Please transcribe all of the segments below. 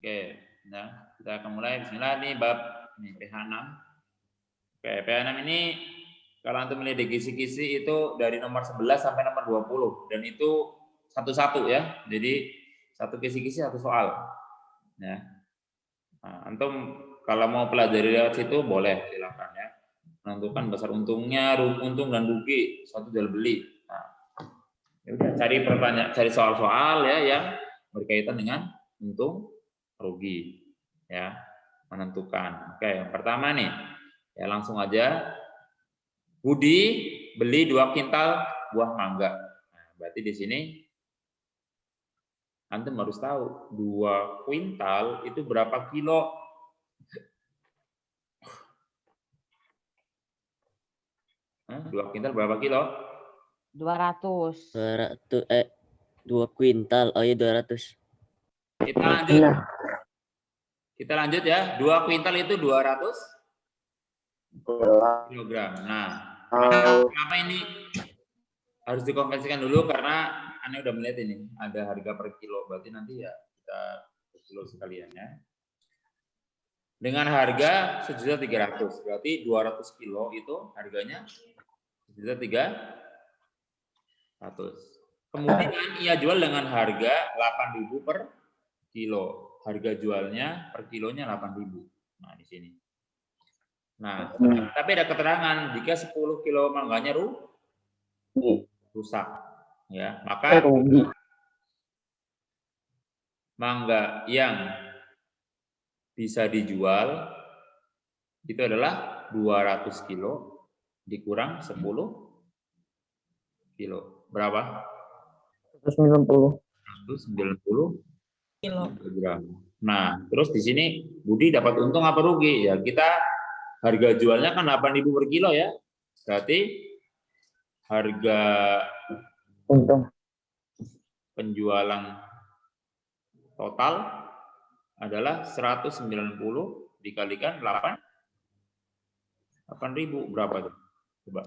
Oke, nah kita akan mulai. Bismillah, ini bab ini PH6. Oke, PH6 ini kalau antum melihat di kisi-kisi itu dari nomor 11 sampai nomor 20 dan itu satu-satu ya. Jadi satu kisi-kisi satu soal. Ya. Nah, antum kalau mau pelajari lewat situ boleh, silakan ya. Menentukan besar untungnya, untung dan rugi suatu jual beli. Nah, ya udah cari soal-soal ya yang berkaitan dengan untung rugi ya, menentukan. Oke, yang pertama nih ya langsung aja. Budi beli 2 kintal buah mangga. Nah, berarti di sini antum harus tahu 2 kuintal itu berapa kilo. Hah? 2 kintal berapa kilo? 200. 2 kuintal. Oh iya 200. Kita lanjut ya. 2 kuintal itu 200 kilogram. Nah, kenapa ini harus dikonversikan dulu karena Anda udah melihat ini ada harga per kilo. Berarti nanti ya kita per kilo sekalian ya. Dengan harga 1.300.000, berarti 200 kilo itu harganya 1.300.000. Kemudian ia jual dengan harga 8.000 per kilo. Harga jualnya per kilonya 8.000. Nah, di sini. Nah, tapi ada keterangan jika 10 kilo mangganya rusak, ya maka mangga yang bisa dijual itu adalah 200 kilo dikurang 10 kilo. Berapa? 190 kilogram. Nah, terus di sini Budi dapat untung apa rugi? Ya kita harga jualnya kan 8.000 per kilo ya. Berarti harga untung penjualan total adalah 190 dikalikan 8.000 berapa tuh? Coba.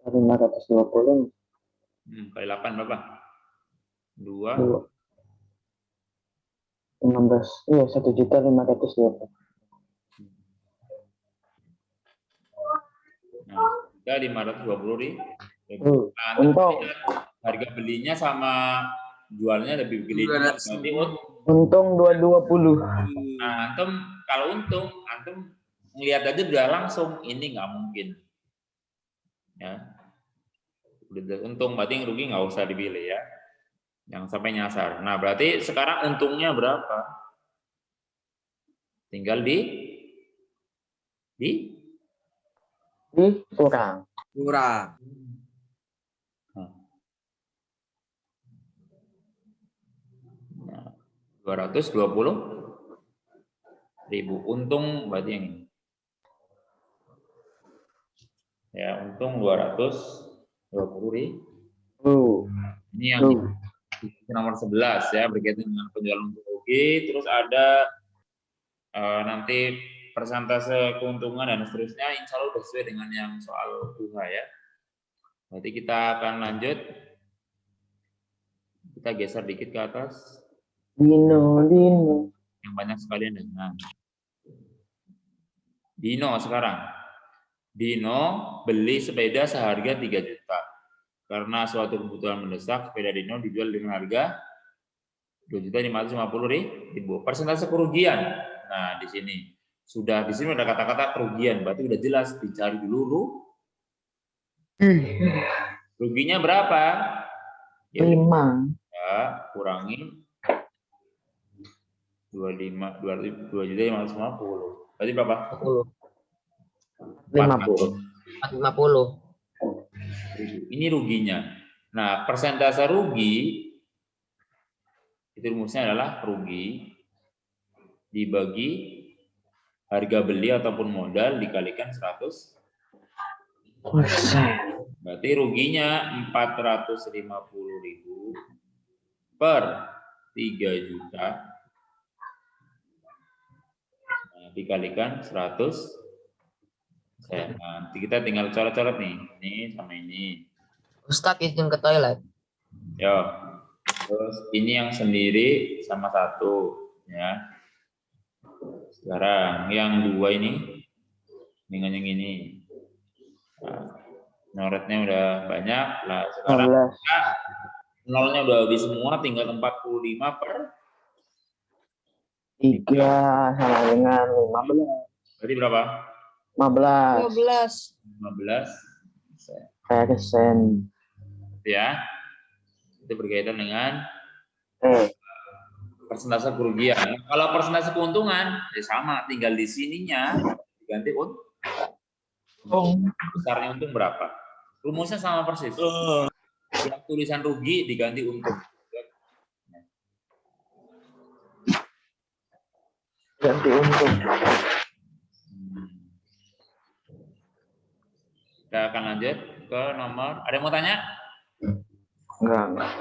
520 Kali 8 berapa? 2 15. Iya, 1.520.000. Nah, kita 520.000. Nah, Untung harga belinya sama jualnya lebih gede. Berarti untung 220. Nah, kalau antum ngelihat aja udah langsung ini nggak mungkin. Ya. Udah untung, berarti yang rugi nggak usah dipilih ya. Yang sampai nyasar. Nah, berarti sekarang untungnya berapa? Tinggal kurang. Nah, 220.000 untung berarti yang ini. Ya, untung 220.000. Ini yang nomor 11 ya, berkaitan dengan penjualan untung rugi. Terus ada nanti persentase keuntungan dan seterusnya, insya Allah sudah sesuai dengan yang soal UH ya. Nanti kita akan lanjut. Kita geser dikit ke atas. Dino. Yang banyak sekali yang dengar. Dino sekarang. Dino beli sepeda seharga 3 juta. Karena suatu kebutuhan mendesak, sepeda Dino dijual dengan harga 2.550.000. Persentase kerugian. Nah, di sini ada kata-kata kerugian, berarti udah jelas dicari dulu. Ruginya berapa? 5. Ya, kurangi 2.550. Berarti berapa? 50. Ini ruginya. Nah, persentase rugi itu rumusnya adalah rugi dibagi harga beli ataupun modal dikalikan 100%. Berarti ruginya 450.000 per 3 juta. Nah, dikalikan 100. Nanti kita tinggal coret-coret nih. Ini sama ini. Ustadz izin ke toilet. Yo. Terus ini yang sendiri sama 1 ya. Sekarang yang 2 ini dengan yang ini. Nah, nyoretnya udah banyak. Lah sekarang 15. nolnya udah habis semua, tinggal 45 per 3 sama dengan 15. berarti berapa? 15 15 persen. ya. Itu berkaitan dengan persentase kerugian. Kalau persentase keuntungan ya sama, tinggal di sininya diganti untung. Besarnya untung berapa? Rumusnya sama persis. Yang tulisan rugi diganti untung. Ganti untung. Kita akan lanjut ke nomor. Ada yang mau tanya? Enggak.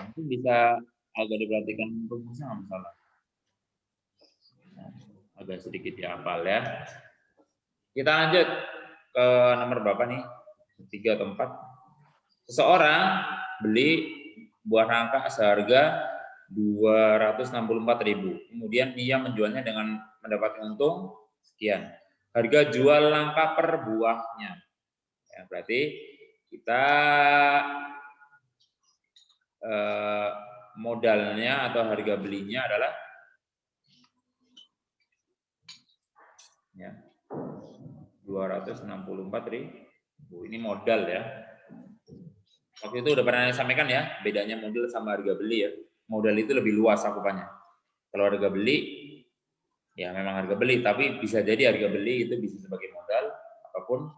Mungkin bisa agak diperhatikan rumusnya, nggak masalah. Agak sedikit dihafal ya. Kita lanjut ke nomor berapa nih? 3 atau 4. Seseorang beli buah nangka seharga 264.000. Kemudian ia menjualnya dengan mendapatkan untung sekian. Harga jual nangka per buahnya. Ya, berarti kita modalnya atau harga belinya adalah ya, 264.000. Ini modal ya. Waktu itu udah pernah saya sampaikan ya, bedanya modal sama harga beli ya. Modal itu lebih luas cakupannya. Kalau harga beli, ya memang harga beli, tapi bisa jadi harga beli itu bisa sebagai modal ataupun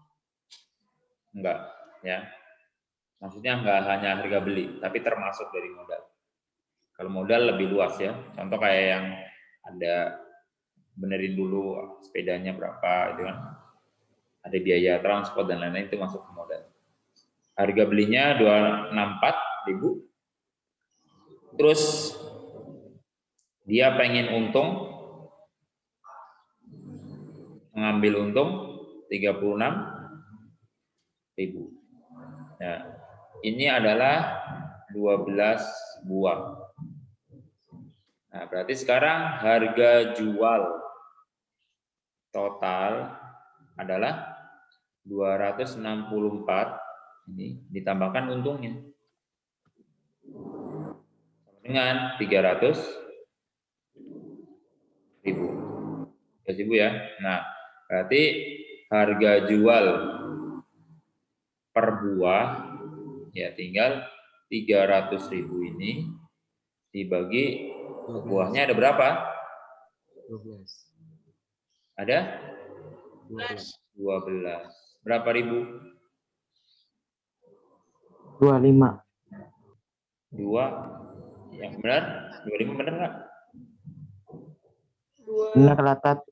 enggak ya. Maksudnya enggak hanya harga beli, tapi termasuk dari modal. Kalau modal lebih luas ya. Contoh kayak yang ada benerin dulu sepedanya berapa itu kan. Ada biaya transport dan lain-lain, itu masuk ke modal. Harga belinya 264.000. Terus dia pengen untung, mengambil untung 36.000. Nah, ini adalah 12 buah. Nah, berarti sekarang harga jual total adalah 264. Ini ditambahkan untungnya dengan 300.000. Ya. Nah, berarti harga jual per buah ya tinggal 300.000 ini dibagi buahnya ada berapa? 12. Ada 12. Berapa ribu? 25. 2. Yang benar? 25 benar nggak? Benar Latat.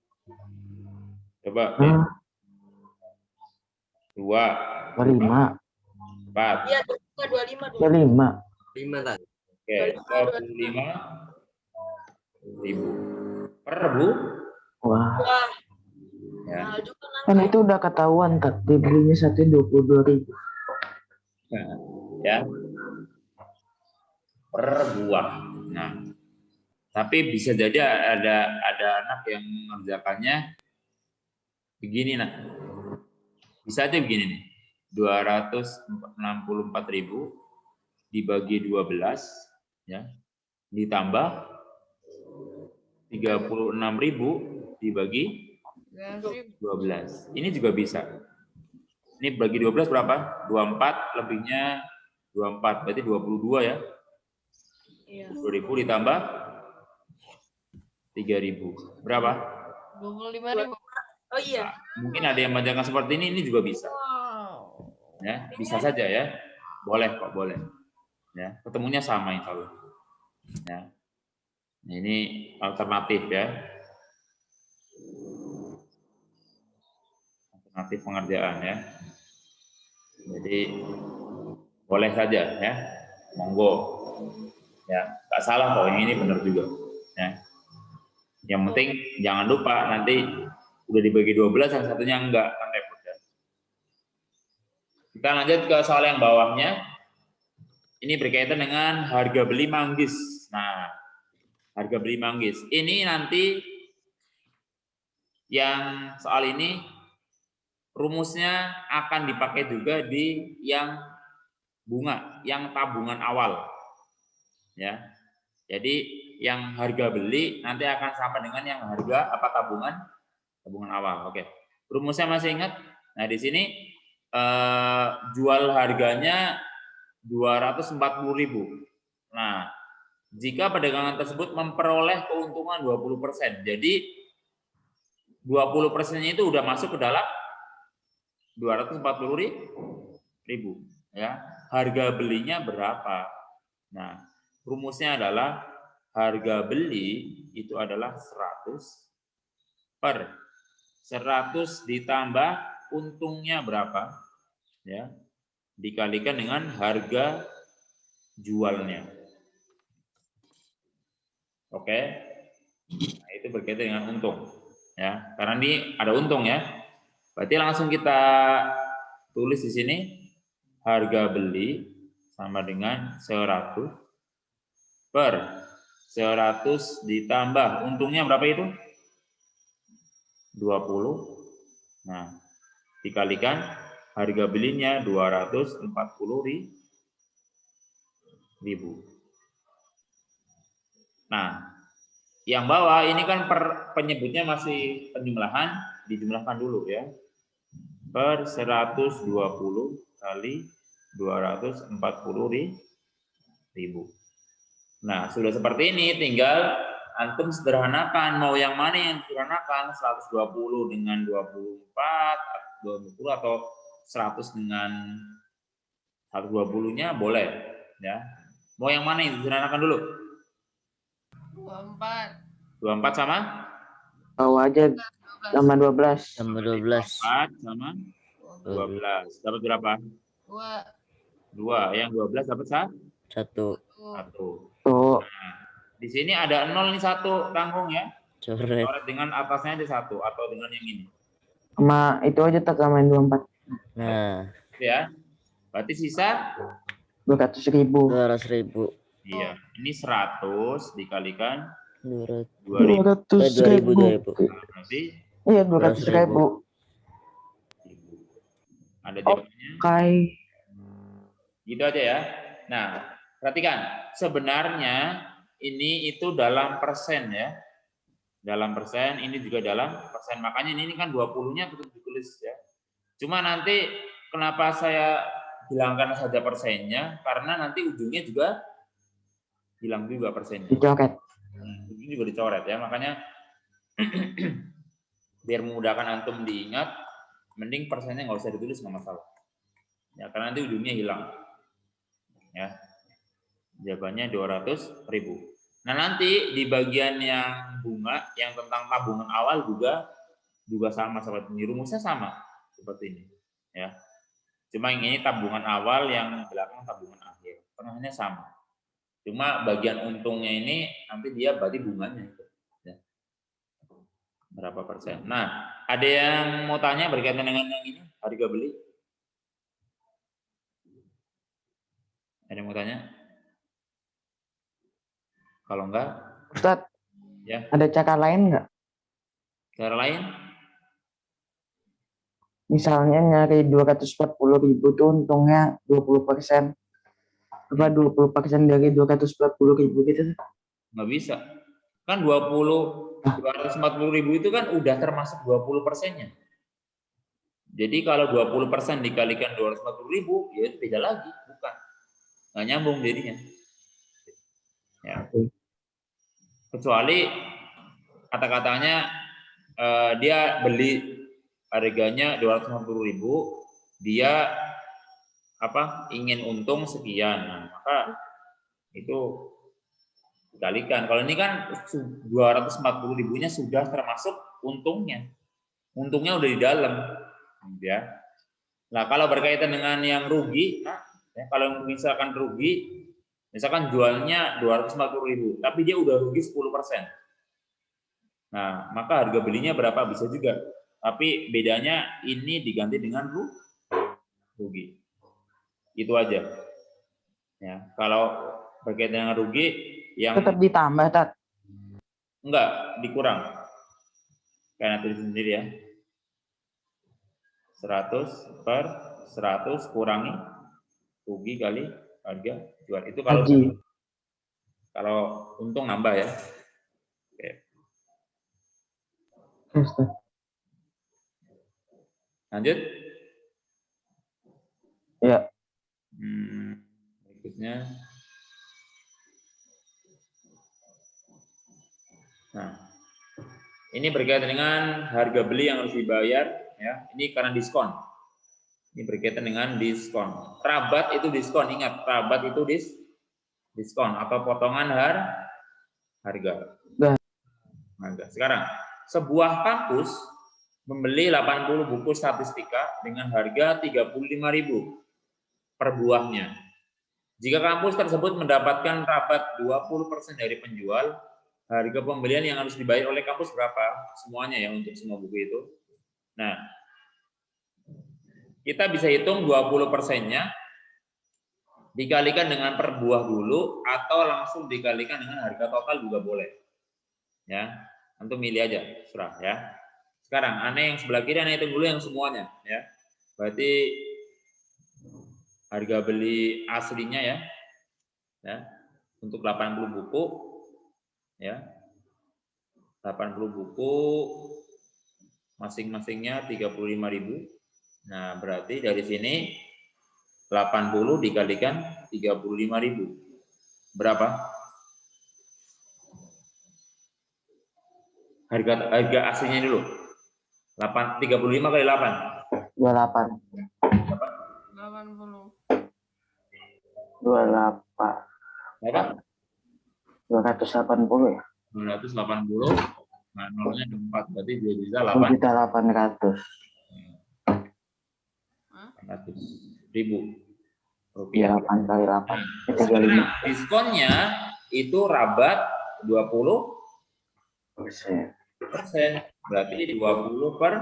Coba. 2. 25. 4. Iya, 25. 25. 5 lah. Oke, 25.000 per bu. Wah. Wah, Ya. mahal juga Kan itu udah ketahuan tak dibelinya 22.000. Nah, ya. Per buah. Nah, tapi bisa jadi ada anak yang mengerjakannya begini nah. Bisa aja begini nih. 264.000 dibagi 12 ya. Ditambah 36.000 dibagi 12. Ini juga bisa. Ini bagi 12 berapa? 24 lebihnya 24, berarti 22 ya. Iya. 2.000 ditambah 3.000. Berapa? 25.000. Oh iya. Mungkin ada yang membacakan seperti ini juga bisa. Ya, bisa saja ya. Boleh kok, boleh. Ya, ketemunya sama insya Allah. Ya. Nah, ini alternatif ya. Alternatif pengerjaan ya. Jadi boleh saja ya. Monggo. Ya, nggak salah kok, yang ini benar juga. Ya. Yang penting jangan lupa nanti udah dibagi 12, yang satunya enggak, kan repot ya. Kita lanjut ke soal yang bawahnya. ini berkaitan dengan harga beli manggis. Nah, harga beli manggis. Ini nanti yang soal ini rumusnya akan dipakai juga di yang bunga, yang tabungan awal. Ya. Jadi yang harga beli nanti akan sama dengan yang harga apa tabungan awal. Oke. Rumusnya masih ingat? Nah, di sini jual harganya 240.000. Nah, jika perdagangan tersebut memperoleh keuntungan 20%. Jadi 20%-nya itu udah masuk ke dalam 240.000 ya. Harga belinya berapa? Nah, rumusnya adalah harga beli itu adalah 100 per 100 ditambah untungnya berapa ya, dikalikan dengan harga jualnya. Oke. Nah, itu berkaitan dengan untung ya, karena ini ada untung ya. Berarti langsung kita tulis di sini harga beli sama dengan 100 per 100 ditambah untungnya berapa itu? 20. Nah, dikalikan harga belinya 240.000. Nah, yang bawah ini kan penyebutnya masih penjumlahan, dijumlahkan dulu ya. Per 120 kali 240.000. Nah, sudah seperti ini, tinggal antum sederhanakan, mau yang mana yang sederhanakan, 120 dengan 24, 20 atau 100 dengan 120-nya boleh ya. Mau yang mana yang sederhanakan dulu? 24. 24 sama? Tahu aja sama 12. Sama 12. 24 sama 12. Dapat berapa? 2. Yang 12 dapat 1. 1. Tuh, Nah, di sini ada 0 nih 1 tanggung ya. Coret. Coret dengan atasnya ada 1 atau dengan yang ini. sama itu aja tak sama yang 24. Nah, Ya. Berarti sisa 200.000. 200.000. iya, ini 100 dikalikan 200. 2.000. 2.000. Berarti Iya, 200.000. ada jawabannya. Oke. Gitu aja ya. Nah, perhatikan, sebenarnya ini itu dalam persen ya. Dalam persen, ini juga dalam persen. Makanya ini kan 20-nya tetap ditulis ya. Cuma nanti kenapa saya hilangkan saja persennya? Karena nanti ujungnya juga hilang juga persennya. Dicoret. Ujungnya juga dicoret ya. Makanya biar memudahkan antum diingat, mending persennya nggak usah ditulis, nggak masalah. Ya, karena nanti ujungnya hilang. Ya. Jawabannya 200.000. Nah, nanti di bagian yang bunga, yang tentang tabungan awal juga sama seperti ini. Rumusnya sama seperti ini. Ya. Cuma yang ini tabungan awal, yang belakang tabungan akhir. Tengahnya sama. Cuma bagian untungnya ini nanti dia berarti bunganya. Ya. Berapa persen? Nah, ada yang mau tanya berkaitan dengan yang ini, harga beli? Ada yang mau tanya? Kalau enggak, Ustadz, ya. ada cara lain nggak? Cara lain? Misalnya nyari 240.000 tuh untungnya 20%. Apa 20% dari 240.000 gitu? Nggak bisa. Kan 240.000 itu kan udah termasuk 20%-nya. Jadi kalau 20% dikalikan 240.000, ya itu beda lagi, bukan. Nggak nyambung jadinya. Ya. Kecuali kata-katanya dia beli harganya 250.000, dia ingin untung sekian, nah, maka itu dikalikan. Kalau ini kan 240.000-nya sudah termasuk untungnya. Untungnya udah di dalam, ya. Nah, kalau berkaitan dengan yang rugi, nah, ya, kalau misalkan rugi, misalkan jualnya 240.000, tapi dia udah rugi 10%. Nah, maka harga belinya berapa bisa juga. Tapi bedanya ini diganti dengan rugi. Itu aja. Ya, kalau berkaitan dengan rugi yang Tetap ditambah, Tat. enggak dikurang. Karena tulis sendiri ya. 100 per 100 kurangi rugi kali harga jual. Itu Haji. kalau untung nambah ya. Oke. Terus, Tat. Lanjut. Ya. Berikutnya. Nah, ini berkaitan dengan harga beli yang harus dibayar, ya. Ini karena diskon. Ini berkaitan dengan diskon. Rabat itu diskon. Ingat, rabat itu diskon atau potongan harga. Sekarang, sebuah kampus membeli 80 buku statistika dengan harga 35.000 per buahnya. Jika kampus tersebut mendapatkan rabat 20% dari penjual, harga pembelian yang harus dibayar oleh kampus berapa? Semuanya ya, untuk semua buku itu. Nah, kita bisa hitung 20%-nya dikalikan dengan per buah dulu atau langsung dikalikan dengan harga total juga boleh. Ya, antum milih aja, serah ya. Sekarang aneh yang sebelah kiri, aneh hitung dulu yang semuanya ya. Berarti harga beli aslinya ya. Ya. Untuk 80 buku ya. 80 buku masing-masingnya 35.000. Nah, berarti dari sini 80 dikalikan 35.000. Berapa? Harga aslinya dulu. 35 kali 8. 28. Berapa? 80. 28. Berapa? 280 ya? 280. Nah, nolnya 4, berarti 2.800.000. 800.000 Ya, rupiah. 8 kali 8. Nah, sekarang diskonnya itu rabat 20%. Berarti 20 per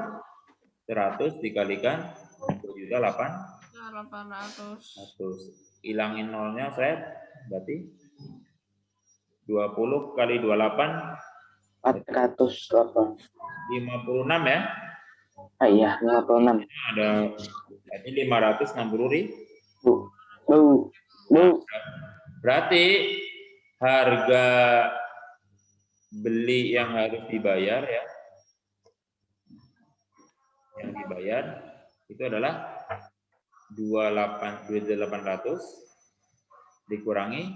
100 dikalikan 2.800.000. Hilangin nolnya, saya berarti 20 kali 28 408. 56 ya. Ah, iya, 56. Ada berarti 560.000. Berarti harga beli yang harus dibayar ya, yang dibayar itu adalah 2.800 dikurangi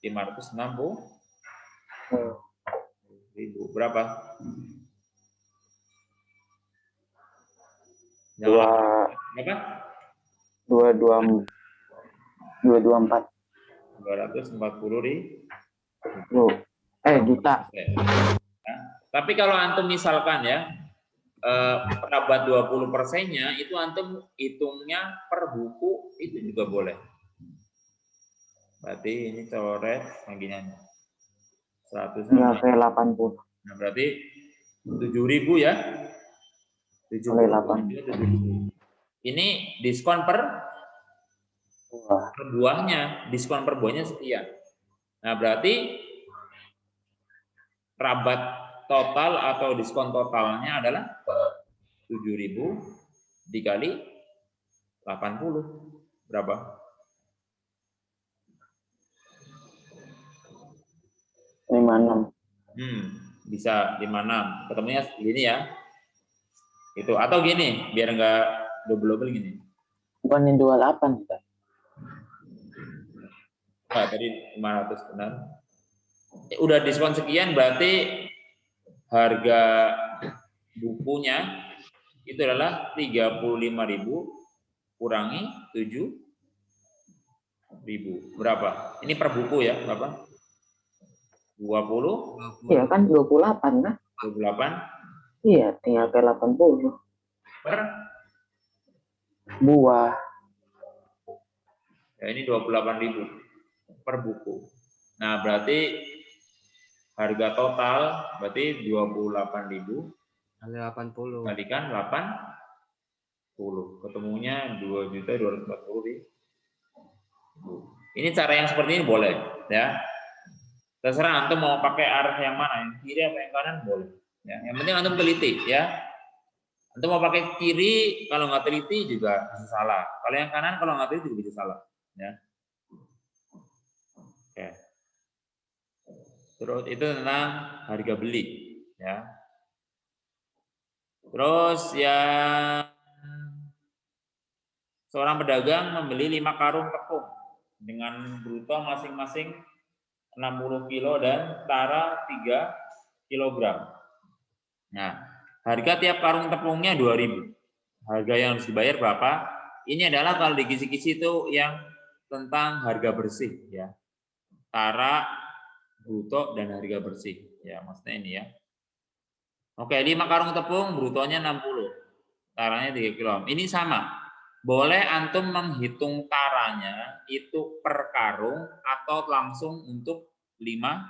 560.000. Berapa? Berapa? 224. 240.000. Juta. Nah, tapi kalau antum misalkan ya perabat 20%-nya itu antum hitungnya per buku itu juga boleh. Berarti ini coret bagiannya 100 sampai 80. Nah, berarti 7.000 ya. 7.000. Ini diskon per buahnya, diskon per buahnya sekian. Nah, berarti rabat total atau diskon totalnya adalah 7.000 dikali 80. Berapa? 56. Bisa 56. Ketemunya gini ya. Itu atau gini, biar enggak double-double gini. Bukan yang 28, Pak. Tadi 500 benar. Udah diskon sekian berarti harga bukunya itu adalah 35.000 kurangi 7.000. Berapa? Ini per buku ya, berapa? 20? Iya kan 28 kan? 28? Iya, tinggal ke 80. Per buah. Ya, ini 28.000 per buku. Nah, berarti harga total berarti 28.000 kali 80. kalikan 80. Ketemunya 2.240.000. Ini cara yang seperti ini boleh, ya. Terserah antum mau pakai arah yang mana, yang kiri apa yang kanan boleh. Ya. Yang penting antum teliti, ya. Antum mau pakai kiri, kalau nggak teliti juga bisa salah. Kalau yang kanan, kalau nggak teliti juga bisa salah. Ya. Oke. Terus itu tentang harga beli, ya. Terus yang seorang pedagang membeli 5 karung tepung dengan bruto masing-masing 60 kilo dan tara 3 kilogram. Nah, harga tiap karung tepungnya 2.000. Harga yang harus dibayar berapa? Ini adalah kalau di kisi-kisi itu yang tentang harga bersih, ya. Tara, bruto, dan harga bersih. Ya, maksudnya ini ya. Oke, 5 karung tepung, brutonya 60. Taranya 3 kilo. Ini sama. Boleh antum menghitung taranya itu per karung atau langsung untuk 5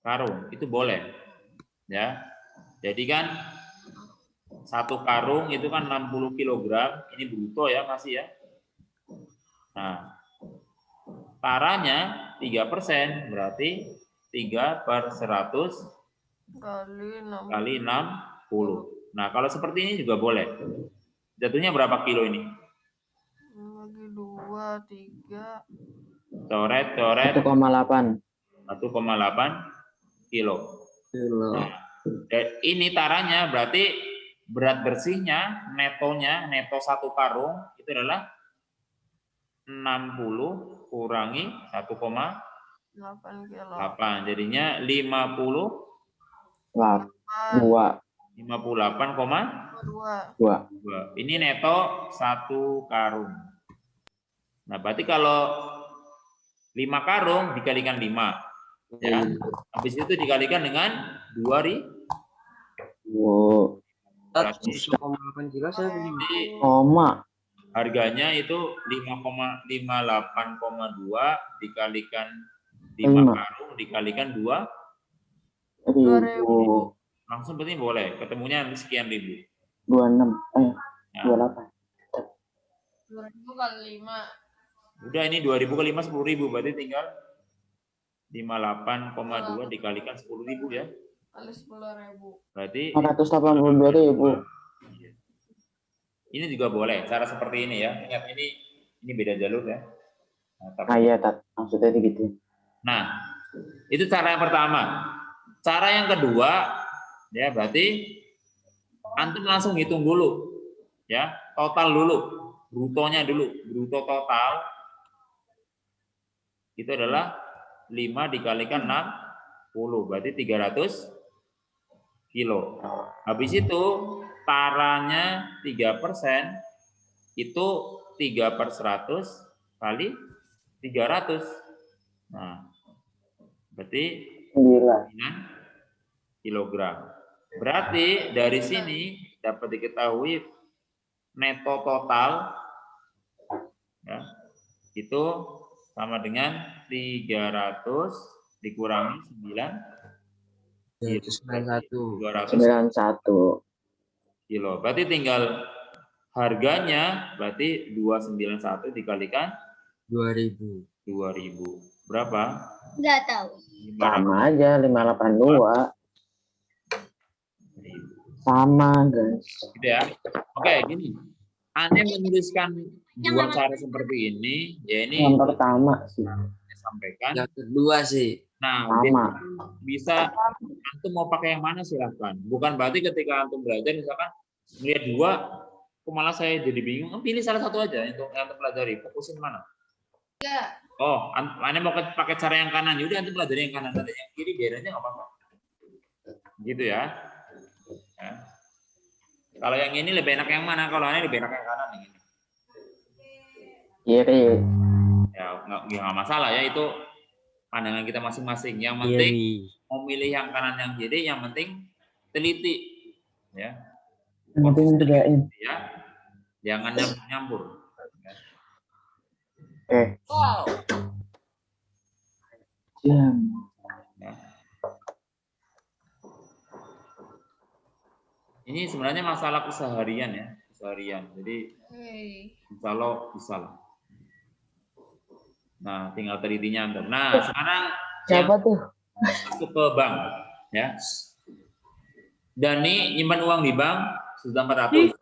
karung. Itu boleh. Ya. Jadi kan 1 karung itu kan 60 kg. Ini bruto ya, masih ya. Nah, taranya 3%, berarti 3/100 kali 60. Nah, kalau seperti ini juga boleh. Jatuhnya berapa kilo ini? Bagi 2, 3. Coret. 1,8. 1,8 kilo. Nah, ini taranya berarti berat bersihnya, netonya, neto 1 karung itu adalah 60 kurangi 1,8. 8 kilo. Jadinya 50. 2. 58,2. Ini neto 1 karung. Nah, berarti kalau 5 karung dikalikan 5. Ya. Habis itu dikalikan dengan 2.000. Wow. Berarti 1,8 kilo saya beli. harganya itu 5,58,2 dikalikan 5 karung dikalikan 2.000. langsung berarti boleh. Ketemunya sekian ribu. 26. 28. 2.000 kali 5. Udah ini 2.000 kali 5 10.000 berarti tinggal 58,2 dikalikan 10.000 ya. Kali 10.000. Berarti 482.000. Ini juga boleh cara seperti ini ya. Ingat ini beda jalur ya. Nah, iya, maksudnya gitu. Nah, itu cara yang pertama. Cara yang kedua ya berarti antum langsung hitung dulu ya, total dulu, brutonya dulu, bruto total itu adalah 5 dikalikan 60 berarti 300 kilo. Habis itu taranya 3% itu 3/100 kali 300. Nah, berarti 9 kilogram. Berarti dari sini dapat diketahui neto total ya, itu sama dengan 300 dikurangi 291 kilo. Berarti tinggal harganya berarti 291 dikalikan 2.000. Berapa? Enggak tahu. Sama aja 582. Sama, guys. Gitu ya. Oke, gini. Anda menuliskan dua cara seperti ini, ya ini Yang pertama sih. saya sampaikan. Yang kedua sih. Nah, Sama. bisa antum mau pakai yang mana silahkan. Bukan berarti ketika antum belajar misalkan melihat dua, kok malah saya jadi bingung. Pilih salah satu aja untuk antum pelajari. Fokusin mana? Enggak. Oh, Anda mau pakai cara yang kanan, yaudah antum pelajari yang kanan, nanti yang kiri biar aja nggak apa-apa. Gitu ya. Ya. Kalau yang ini lebih enak yang mana? Kalau ini lebih enak yang kanan yang ini. Kiri. Ya nggak masalah ya, itu pandangan kita masing-masing. Yang penting mau milih yang kanan yang kiri, yang penting teliti ya. Penting bedain. Ya. Jangan nyampur. Wow. Ya. Ini sebenarnya masalah keseharian ya, keseharian. Jadi insya Allah bisa lah. Nah, tinggal telitinya antum. Nah, sekarang Siapa tuh? masuk ke bank, ya. Dan nih nyimpan uang di bank sudah 400.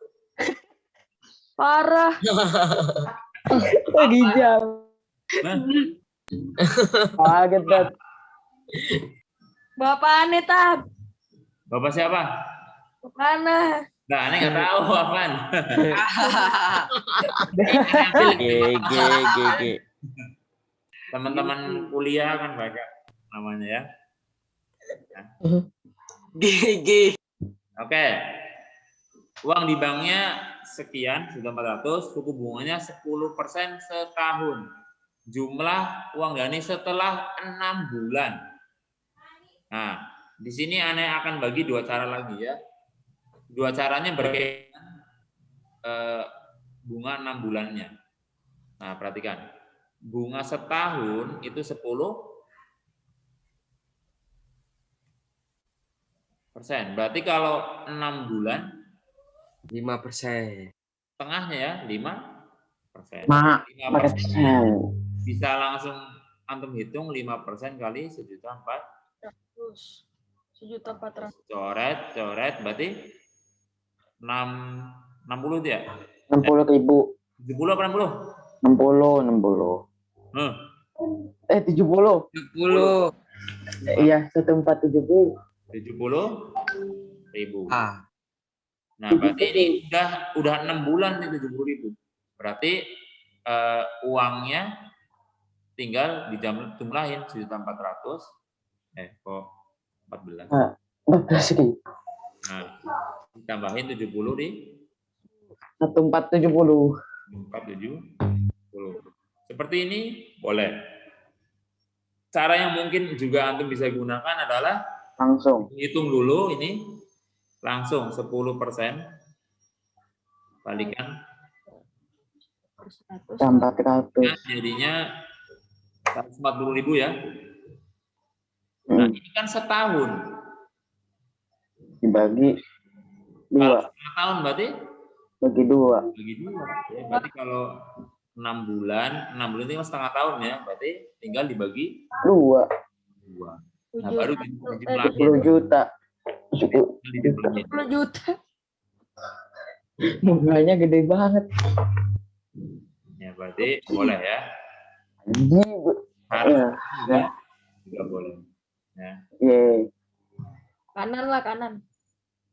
Parah. Lagi jam. Nah, Kaget Tat. Bapak aneh, Tat. Bapak siapa? Mana? Nah, aneh nggak tahu apaan. GG. Teman-teman kuliah kan banyak namanya ya. GG. Oke. Uang di banknya sekian, sudah 400, suku bunganya 10% setahun. Jumlah uang Gani setelah 6 bulan. Nah, di sini aneh akan bagi dua cara lagi ya. Dua caranya berkaitan bunga 6 bulannya. Nah, perhatikan. Bunga setahun itu 10%. Berarti kalau 6 bulan 5%. tengahnya ya 5%. 5%. Bisa langsung antum hitung 5% kali 1.400.000. 1.400.000. Coret berarti 60 itu ya? 60.000. 70 apa 60? 60. 70. 10. Iya, 1470. 70.000. Ah. Nah, berarti ini udah 6 bulan nih 70.000. Berarti uangnya tinggal dijumlahin 1.400.000. Kok 14. 14.000. Nah, ditambahin 70 di 1470. 470. Seperti ini boleh. Cara yang mungkin juga antum bisa gunakan adalah Langsung. hitung dulu ini langsung 10% kalikan 400. jadinya 140.000 ya. Nah, ini kan setahun. Dibagi Kalau 2. setengah tahun berarti Bagi 2. bagi 2. Ya, berarti kalau 6 bulan itu kan setengah tahun ya. Berarti tinggal dibagi 2. 2. Nah, baru dijumlahin. 10 juta. 10 juta. Bunganya gede banget. Ya, berarti boleh ya. Iya. Juga boleh. Ya. Iya. Kanan lah, kanan.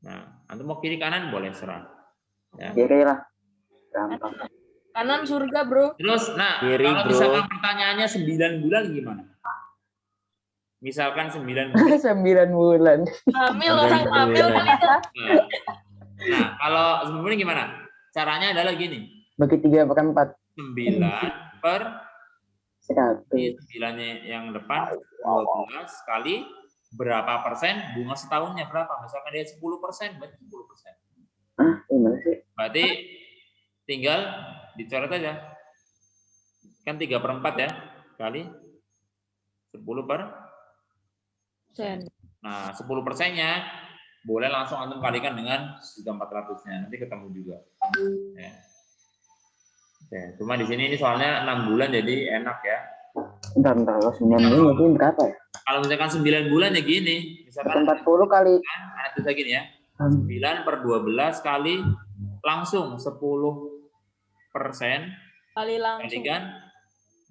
Nah, antum mau kiri kanan boleh serah. Ya. Kiri lah. Gampang. Kanan surga, bro. Terus, nah, Kiri, kalau bro. misalkan pertanyaannya 9 bulan gimana? Misalkan 9 bulan. 9 bulan. Hamil, orang hamil kali ya. Nah, kalau 9 bulan gimana? Caranya adalah gini. Bagi 3/4. 9 per 100. 9-nya yang depan 12 kali berapa persen bunga setahunnya berapa? Misalkan dia 10%, berarti 10%. Gimana sih? Berarti tinggal dicoret aja. Kan 3/4 ya kali 10%. Nah, 10%-nya boleh langsung antum kalikan dengan 1.400-nya. Nanti ketemu juga. Ya. Oke, cuma di sini ini soalnya 6 bulan jadi enak ya. Bentar, kalau 9 bulan jadi berapa ya? Kalau misalkan 9 bulan ya gini. Misalkan 40 kali. itu saya gini ya. 9 per 12 kali langsung 10% Kali langsung. kalikan.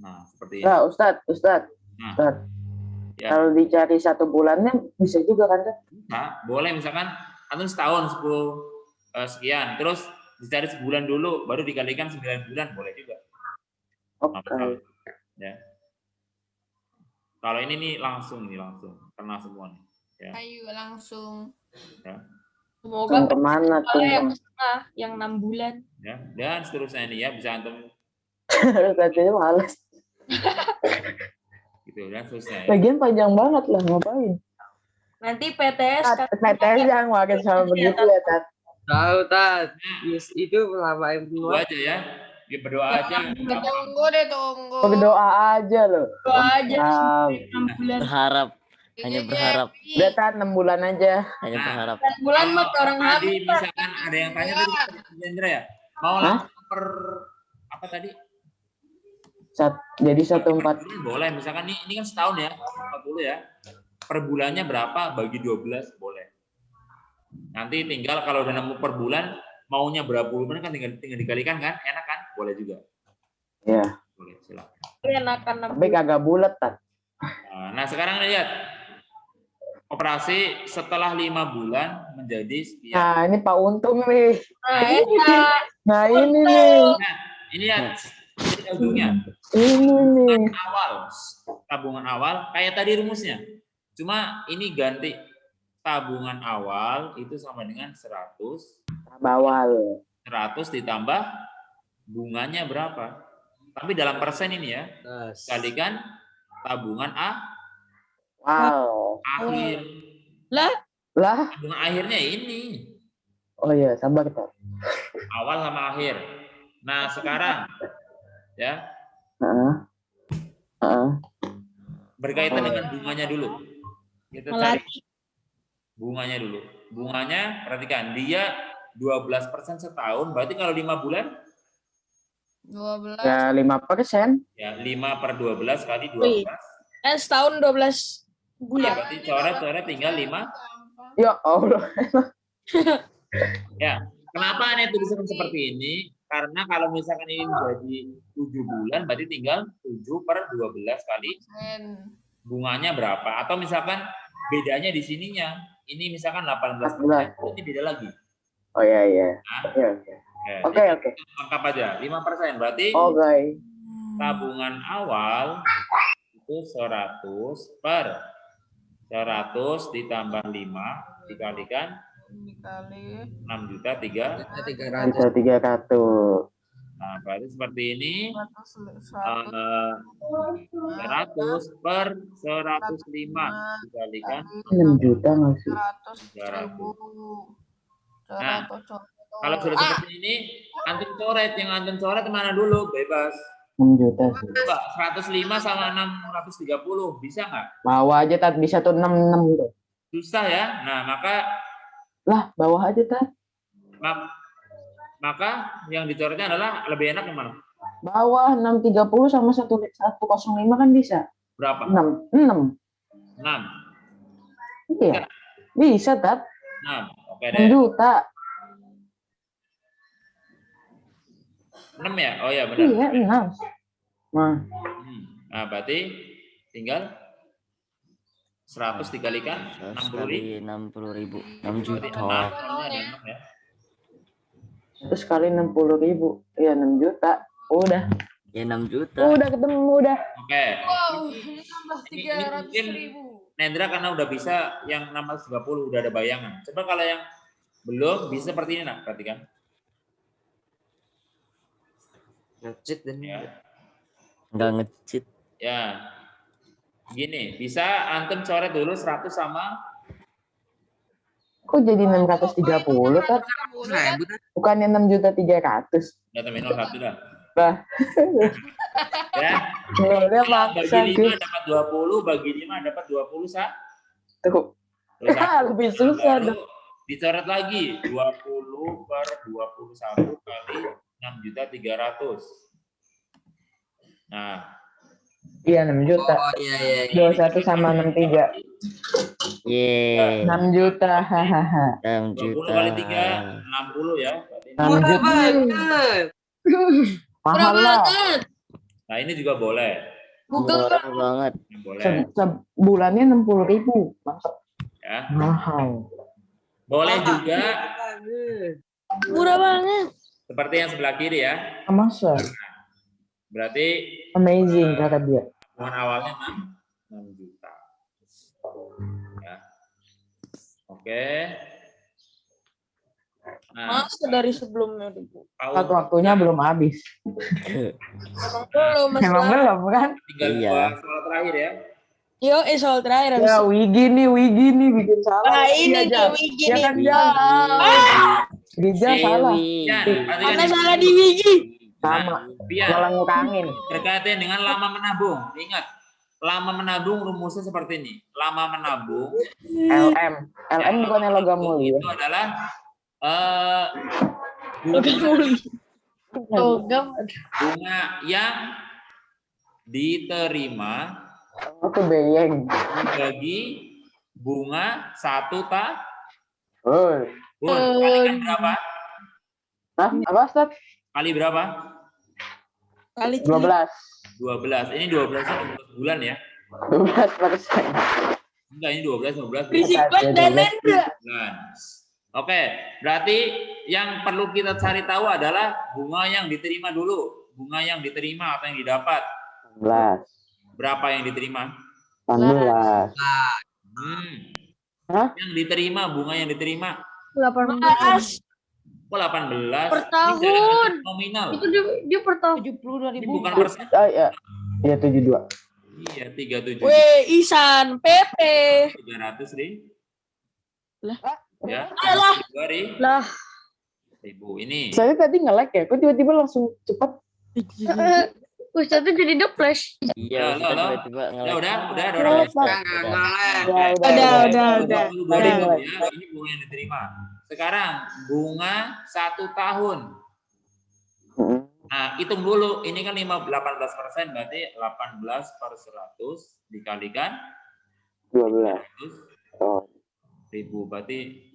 Nah, seperti ini. Nah, Ustadz. Nah, Ustadz. ya. Kalau dicari 1 bulannya bisa juga kan? Nah, boleh misalkan antum setahun 10 sekian, terus dicari sebulan dulu, baru dikalikan 9 bulan, boleh juga. Oke. Ya. Kalau ini nih langsung kena semua nih. Ya. Ayo langsung. Ya. Semoga Kemana tuh? yang setengah, yang 6 bulan. Ya. Dan seterusnya ini ya bisa antum Katanya males. gitu dan seterusnya ya. Lagian panjang banget lah, ngapain? Nanti PTS kan. PTS yang makin sama begitu ya, Tat. Tahu, Tat. Yes, itu lama Tunggu aja ya. Ya berdoa aja. Tunggu deh, tunggu. Berdoa aja loh. Doa aja Nah, 6 bulan. Berharap. Hanya berharap. udah Tat 6 bulan aja. Hanya berharap. 6 bulan mah orang Tadi hamil. Pak. misalkan ada yang tanya tadi Indra ya, mau langsung per apa tadi? Jadi 1,4. Boleh, misalkan ini kan setahun ya, 40 ya. Per bulannya berapa bagi 12 boleh. Nanti tinggal kalau udah nemu per bulan maunya berapa bulan kan tinggal dikalikan kan, enak kan? Boleh juga. Ya. Boleh, silakan. Enakan Tapi kagak bulat, Tat. Nah, sekarang lihat. Operasi setelah 5 bulan menjadi sekian. Nah, ini Pak Untung nih. Nah, enak. Nah, ini nih. Nah, ini lihat. Ini ujungnya. Ini nih. Tabungan awal kayak tadi rumusnya. Cuma ini ganti tabungan awal itu sama dengan 100 Bawal. ditambah bunganya berapa. Tapi dalam persen ini ya. Kalikan tabungan Wow. akhir. Lah, Lah. Tabungan akhirnya ini. Oh iya, sabar, Tat. Awal sama akhir. Nah, sekarang ya Heeh. Heeh. berkaitan dengan bunganya dulu. Kita cari melatih. bunganya dulu. Bunganya perhatikan, dia 12% setahun, berarti kalau 5 bulan 12. Ya 5%. ya 5 per 12 kali Wih. 12. Setahun 12 Ya, bulan. berarti coret-coret tinggal 5. Ya Allah. Ya, kenapa aneh tulisan seperti ini? Karena kalau misalkan ini menjadi 7 bulan, berarti tinggal 7 per 12 kali bunganya berapa. Atau misalkan bedanya di sininya. Ini misalkan 18%, ini beda lagi. Oh iya iya. Nah, Oke oke. oke, Oke. lengkap aja, 5%. Berarti Oke. tabungan awal itu 100 per 100 ditambah 5 dikalikan Dikali 6.300.000. Bisa 300. Nah, berarti seperti ini 100 100 per 105 dikalikan 6 juta nggak sih? 100.000. Nah, kalau sudah seperti ini, antum coret. Yang antum coret kemana dulu? Bebas. 6 juta sih. Coba 105 sama 630 bisa nggak? Bawa aja, Tat. Bisa tuh 66 gitu. Susah ya. Nah, Lah, bawah aja, Tat. maka yang dicoretnya adalah lebih enak yang mana? Bawah 630 sama 105 kan bisa. Berapa? 6. 6. 6. Iya. Bisa, Tat. 6. Oke 6 deh. juta. 6 ya? Oh ya benar. Iya, 6. Nah, Nah, berarti tinggal 100 dikalikan 60.000. 60.000. 6 Berarti juta. 6. Ini ada 6 ya. terus kali 60.000. Iya, 6 juta. Udah. Ya 6 juta. Udah ketemu, udah. Oke. Wow, ini tambah Ini 300.000. Nendra karena udah bisa yang 630 udah ada bayangan. Coba kalau yang belum bisa seperti ini, nak, perhatikan. Ngecit dan Ya. Enggak ngecit. Ya. Gini, bisa antum coret dulu 100 sama Kok jadi 630, Tat? Bukannya 6.300.000. ya terminal 1 dah. Bah. Ya. Udah maksa, Bagi 5 guys. dapat 20, bagi 5 dapat 20 Tuh. Terus Lebih susah baru dong. dicoret lagi 20 per 21 kali 6.300.000. Nah, Iya, 6 juta. Oh iya. 21 sama 63. Yeay. 6 juta. Hahaha. 6 20 juta. kali 3 60 ya. Berarti 6 Murah juta. banget. Mahal lah. Nah, ini juga boleh. Murah banget. Boleh Sebulannya 60.000. Mantap. ya. Mahal. Boleh juga Murah banget. seperti yang sebelah kiri ya. Masa? Berarti Amazing kata dia. tabungan awalnya 6 juta. Ya. Oke. Nah, Masa dari sebelumnya dulu. Saat waktunya belum habis. Emang belum, Mas. Emang belum kan? tinggal Iya. 2 soal terakhir ya. Yo, soal terakhir habis. Ya, Wigi nih bikin salah. Nah, ini Iya, nih Jan. Wigi Ya nih. kan, Jan? Rija salah. Pian, Karena perhatikan salah ini. di Wigi. Sama. Pian, Malah ngutangin. berkaitan dengan lama menabung. Ingat, lama menabung rumusnya seperti ini. Lama menabung LM. LM bukannya logam mulia. itu adalah Logam mulia. Oh, Logam. bunga yang diterima Aku bayang. dibagi bunga 1 tahun. Oh. Kalikan berapa? Hah? Apa, Ustaz? Kali berapa? Kali 12. 12. Ini 12 bulan ya. 12%. Enggak, ini 12 Berisik banget dan Nendra. bulan. Oke, berarti yang perlu kita cari tahu adalah bunga yang diterima dulu. Bunga yang diterima atau yang didapat. 11. Berapa yang diterima? 18. Hah? Yang diterima, bunga yang diterima. 18 Oh, 18. Per Ini tahun. nominal. Itu dia per tahun. Ini bukan persen. Oh iya. Iya 72. Iya, 37. Weh, Isan, PP. 300 ri. Lah. Ya. Alah. 2 ri. Lah. 1000 ini. Saya tadi nge-lag ya. Kok tiba-tiba langsung cepat? Ustaznya jadi the flash. Iya, Halo, halo. tiba-tiba Ya udah ada Udah, orang. Pak. Nggak. Udah. Ada yang nge-lag. Ya, ini bunga yang diterima. Sekarang bunga 1 tahun. Nah, hitung dulu. Ini kan 18%, berarti 18 per 100 dikalikan 12. 100 Oh. ribu. Berarti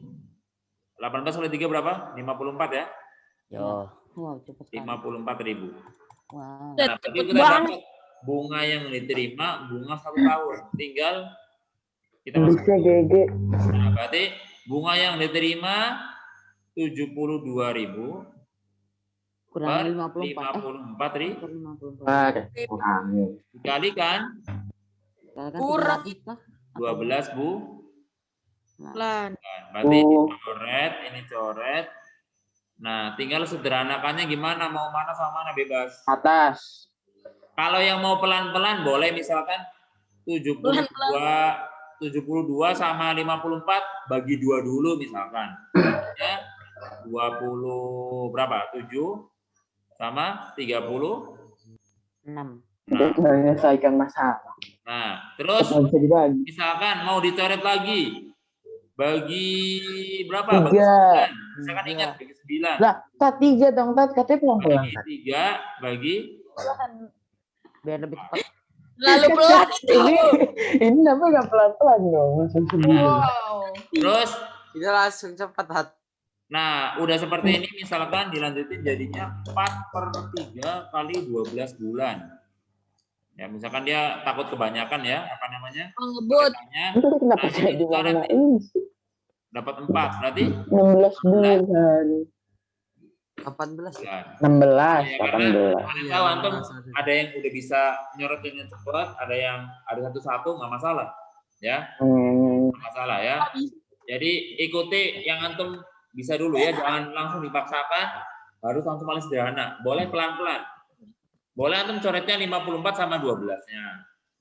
18 kali 3 berapa? 54 ya? Yo. Wow, cepet sekali. 54.000. Wow. Nah, berarti kita dapat bunga yang diterima bunga 1 tahun. Tinggal kita masukkan. GG. Nah, berarti bunga yang diterima 72.000 Kurang per 54. 54.000 Per 54. Kurang. dikalikan Kalikan Kurang. 300 kah? 12 bu. Lan. Berarti ini coret. Nah, tinggal sederhanakannya gimana, mau mana sama mana bebas. Atas. Kalau yang mau pelan-pelan boleh misalkan 72 sama 54 bagi 2 dulu misalkan. Ya, 20 berapa? 7 sama 30. 6. Untuk menyelesaikan masalah. Nah, terus Nggak bisa dibagi. misalkan mau dicoret lagi. Bagi berapa? Bagi 3. 9. Misalkan ingat bagi 9. Lah, Tat 3 dong, Tat. Katanya pelan-pelan. Bagi 3 bagi Biar lebih cepat. Lalu pelan itu. Ini namanya nggak pelan-pelan dong. Langsung 9. Wow. terus. Itu langsung cepat, Hat. Nah, udah seperti ini misalkan dilanjutin jadinya 4 per 3 kali 12 bulan. Ya, misalkan dia takut kebanyakan ya, apa namanya? Ngebut. Katanya, Itu kenapa nah, jadi ini warna coret ini sih? dapat 4, berarti 16 bulan. 18. bulan. 16, Ya, karena 18. mana tahu antum ada yang udah bisa nyorot dengan cepat, ada yang ada satu-satu nggak masalah, ya, nggak masalah ya. Jadi ikuti yang antum bisa dulu ya, jangan langsung dipaksakan, harus langsung paling sederhana. Boleh pelan-pelan. Boleh antum coretnya 54 sama 12-nya.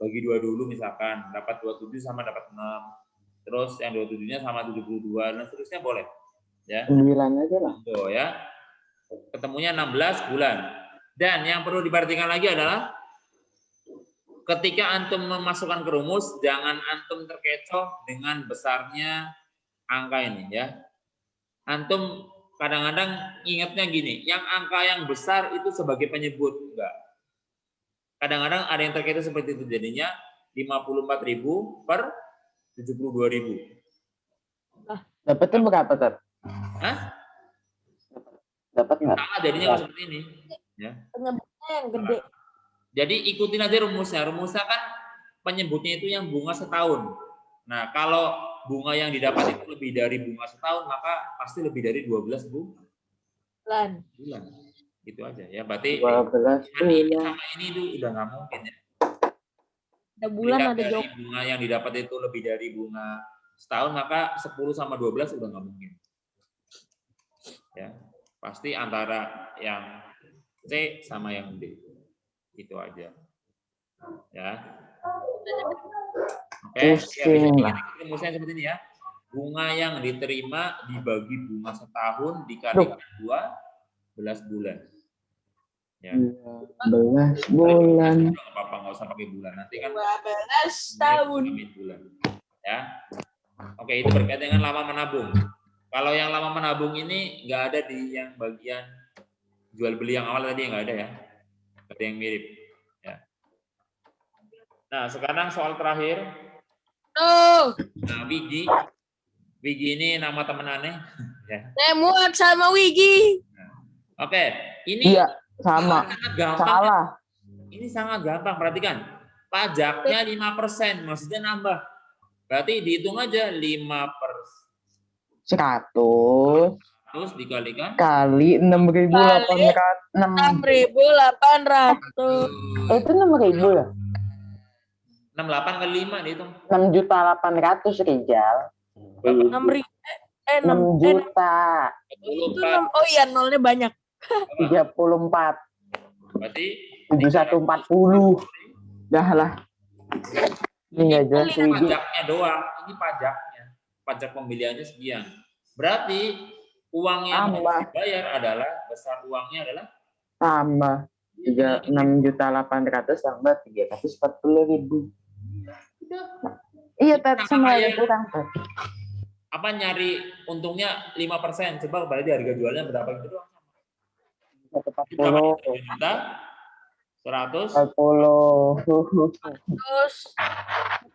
Bagi 2 dulu misalkan, dapat 27 sama dapat 6. Terus yang 27-nya sama 72 dan seterusnya boleh. Ya. 9 aja lah. Tuh ya. Ketemunya 16 bulan. Dan yang perlu diperhatikan lagi adalah ketika antum memasukkan ke rumus, jangan antum terkecoh dengan besarnya angka ini ya. Antum kadang-kadang ingatnya gini, yang angka yang besar itu sebagai penyebut, enggak. Kadang-kadang ada yang terkecoh seperti itu, jadinya 54.000 per 72.000. Dapatnya berapa, Tat? Hah? Dapat nggak? Salah jadinya kalau seperti ini. Ya. Penyebutnya yang gede. Jadi ikutin aja rumusnya. Rumusnya kan penyebutnya itu yang bunga setahun. Nah, kalau bunga yang didapat itu lebih dari bunga setahun, maka pasti lebih dari 12 Lan. bulan. Gitu aja ya. Berarti 12 ini bulan. sama ini itu udah nggak mungkin ya. Ada bulan, Lihat ada dari jauh. bunga yang didapat itu lebih dari bunga setahun, maka 10 sama 12 udah nggak mungkin. Ya, pasti antara yang C sama yang D. Itu aja. Ya. Oke, ya, Pusing lah. rumusnya seperti ini ya. Bunga yang diterima dibagi bunga setahun dikalikan 12 bulan. Ya. 12 bulan. Nggak apa-apa, nggak usah pakai bulan. Nanti kan 12 tahun. bulan. Ya. Oke, itu berkaitan dengan lama menabung. Kalau yang lama menabung ini nggak ada di yang bagian jual beli yang awal tadi, nggak ada ya. Ada yang mirip. Ya. Nah, sekarang soal terakhir. Oh, Nah, Wigi. Wigi ini nama teman aneh. Ya. saya muak sama Wigi. Oke, ini Iya, sama. sangat gampang. Salah. Ini sangat gampang, perhatikan. Pajaknya 5%, maksudnya nambah. Berarti dihitung aja 5% 100 terus dikalikan. kali 6.800. 6.800. Itu 6.000 ya? 68 kali 5 dihitung. 6.800.000 Rijal. 6.000. 6 juta. Itu 6. Oh iya, nolnya banyak. 34. Berarti 7140. Dah lah. Ini nggak jelas ini Wigi. pajaknya doang. Ini pajaknya. Pajak pembeliannya sekian. Berarti uang yang Tambah. harus dibayar adalah, besar uangnya adalah Tambah 6.800.000 tambah 340.000. Iya, Tat, sama ada kurang, Tat. apa, nyari untungnya 5%. Coba berarti harga jualnya berapa gitu doang. 140. 1 juta 100. 40. Terus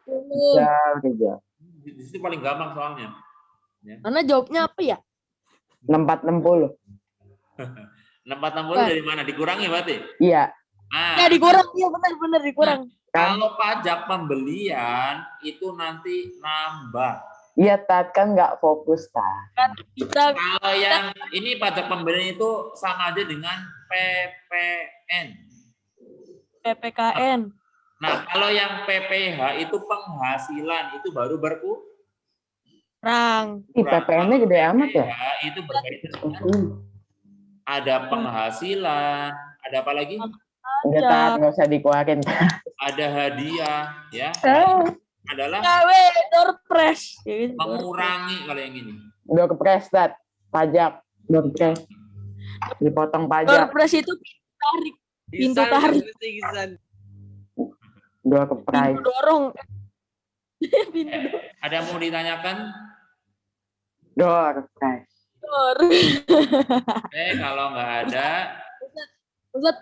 10. Rijal. Di situ paling gampang soalnya. Karena jawabnya apa ya? 460. 460 dari mana? Dikurangi berarti? Iya. Nah, Ya dikurang, iya benar dikurang. kalau pajak pembelian itu nanti nambah. Iya, Tat, kan nggak fokus, Tat. Kita Kalau yang ini pajak pembelian itu sama aja dengan PPN. PPKN. Nah, kalau yang PPH itu penghasilan, itu baru berkurang. Ih, PPN-nya gede amat ya? PPH itu berkaitan dengan ada penghasilan, ada apa lagi? Udah, Tat, nggak usah dikeluarin. Ada hadiah, ya. Adalah KW door press. mengurangi kalau yang ini. Udah kepres, Tat. Pajak. Udah kepres. Dipotong Door pajak. press itu tarik, pintu Gisan, tarik, berarti Gisan. Udah kepres. pintu dorong. Pintu Ada mau ditanyakan? Door kepres. door. Kalau nggak ada, Ustaz,